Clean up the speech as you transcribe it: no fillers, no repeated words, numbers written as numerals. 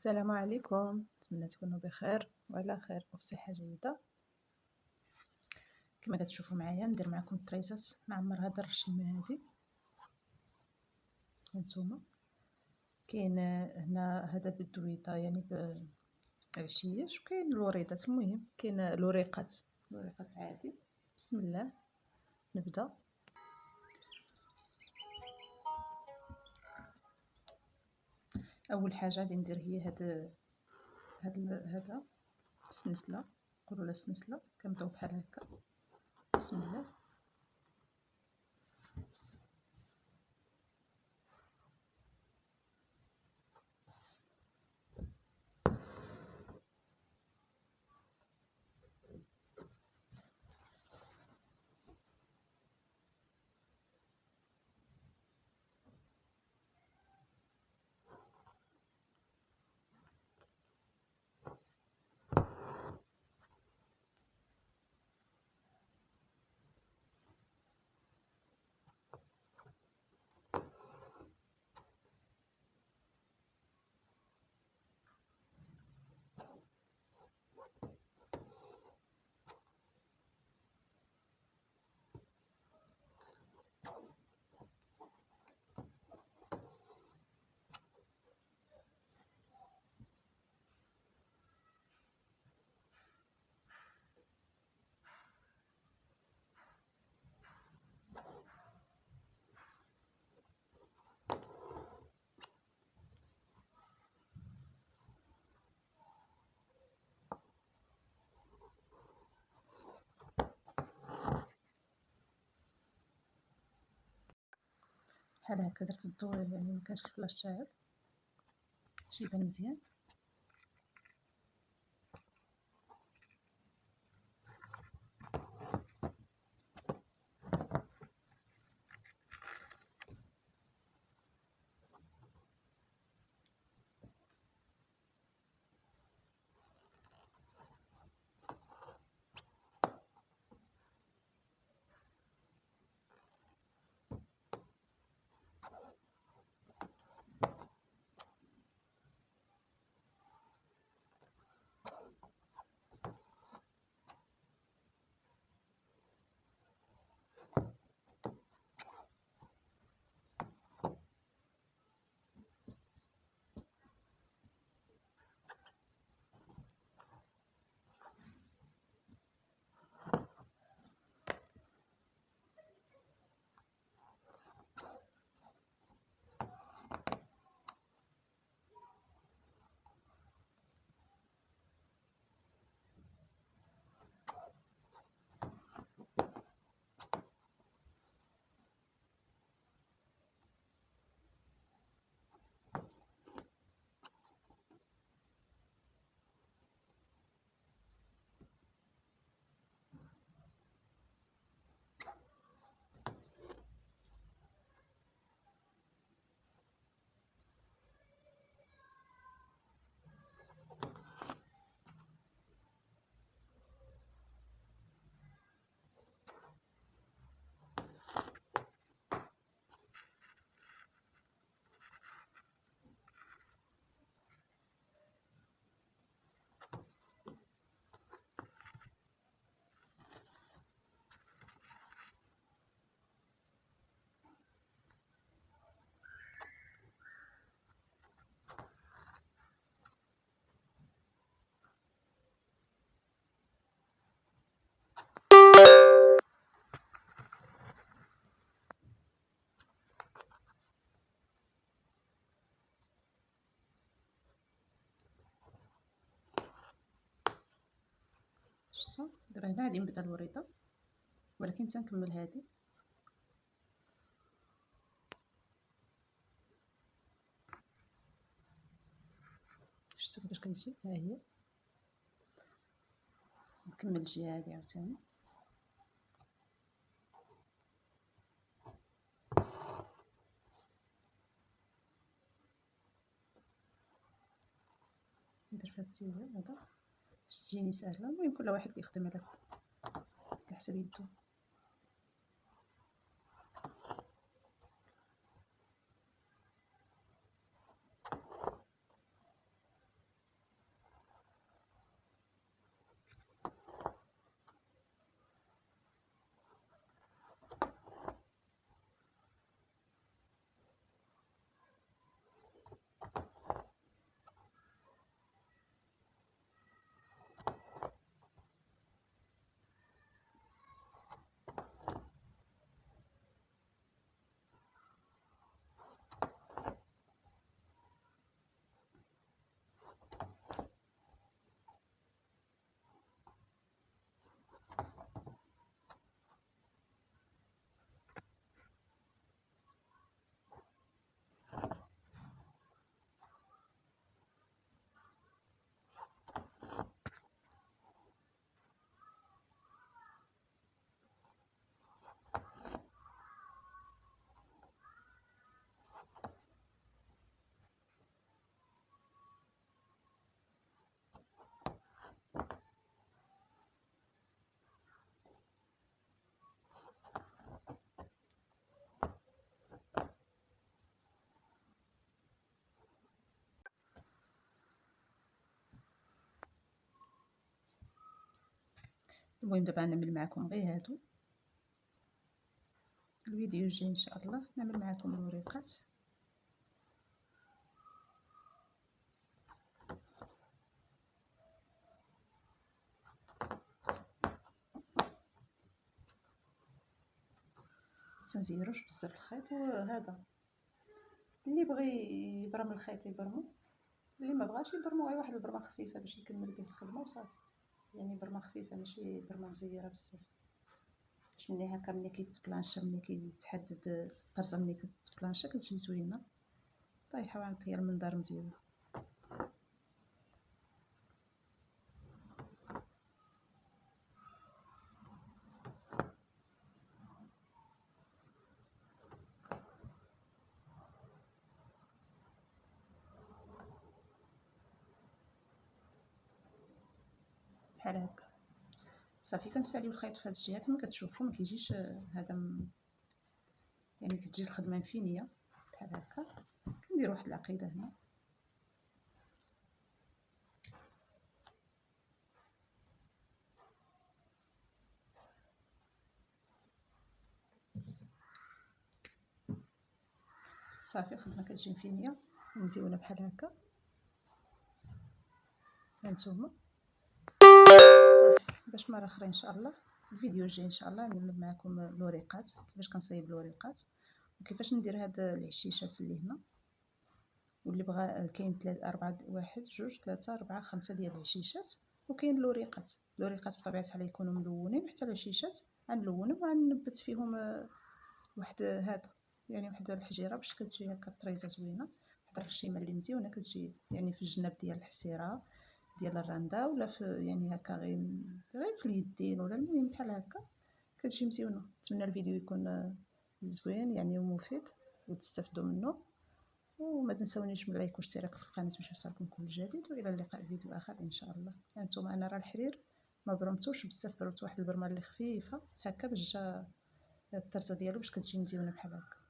السلام عليكم، نتمنى تكونوا بخير وعلى خير وبصحة جيدة. كما كتشوفوا معايا ندير معكم الطريزات، نعمر هذا الرشيم هادي. هانتوما كاين هنا هذا بالدويطة يعني بعشيش، وكاين الوريدات. المهم كاين الوريقات عادي. بسم الله نبدا. اول حاجه غادي ندير هي هذا السنسله، نقولوا لها السنسله، كنبداو بحال هكا. بسم الله. بحال هكا درت الضوء، يعني مكانش الفلاش شاعل باش يبان مزيان. شفتوا دابا هنا غادي نبدا الوريده، ولكن تنكمل هذه. شفتوا كيفاش كتجي؟ ها هي. نكمل الجهه هذه عاوتاني. ندير في هاد التيوال هذا باش تجيني ساهله. المهم كل واحد كيخدم على حسب يدو. المهم دابا غنعمل معكم غير هادو. الفيديو الجاي ان شاء الله نعمل معكم الوريقات. تنزيروش بزاف الخيط، وهذا اللي بغى يبرم الخيط يبرمو، اللي ما بغاش يبرمو غير واحد البرمه خفيفه باش يكمل به الخدمه وصافي. يعني برمه خفيفه ماشي برمه مزيره بزاف، باش ملي هكا ملي كيتبلانشا ملي كيتحدد الطرزه ملي كتبلانشا كتجي زوينه طايحه وعطيه المنظر مزيان. بحال هكا صافي كنساليو الخيط في هاد الجهه كما كتشوفوا، ما كيجيش هذا يعني كتجي الخدمه مفينيه بحال هكا. كندير واحد العقيده هنا، صافي الخدمه كتجي مفينيه ومزيونه بحال هكا. هانتوما صافي. باش مره اخرى ان شاء الله الفيديو الجاي ان شاء الله نعمل معكم الوريقات، كيفاش كنصايب الوريقات وكيفاش ندير هاد العشيشات اللي هنا. واللي بغى كاين 4 1 2 3 4 5 ديال العشيشات، وكاين الوريقات. الوريقات بطبيعه الحال يكونوا ملونين، حتى العشيشات غنلونهم وغنبت فيهم واحد هذا يعني واحد الحجيره باش كتجي هكا طريزه زوينه، واحد الرشيمه اللي مزيونه كتجي يعني في الجناب ديال الحسيره ديال الرنده، ولا في يعني هكا غير في اليدين، ولا المهم بحال هكا كتجي مزيونه. نتمنى الفيديو يكون زوين يعني ومفيد وتستافدوا منه، وما تنسونيش من لايك واشتراك في القناه باش يوصلكم كل جديد. والى اللقاء في فيديو اخر ان شاء الله. هانتوما انا راه الحرير ما برمتوش بزاف، برمت واحد البرمه اللي خفيفه هكا باش جا الطرزه ديالو باش كتجي مزيونه بحال هكا.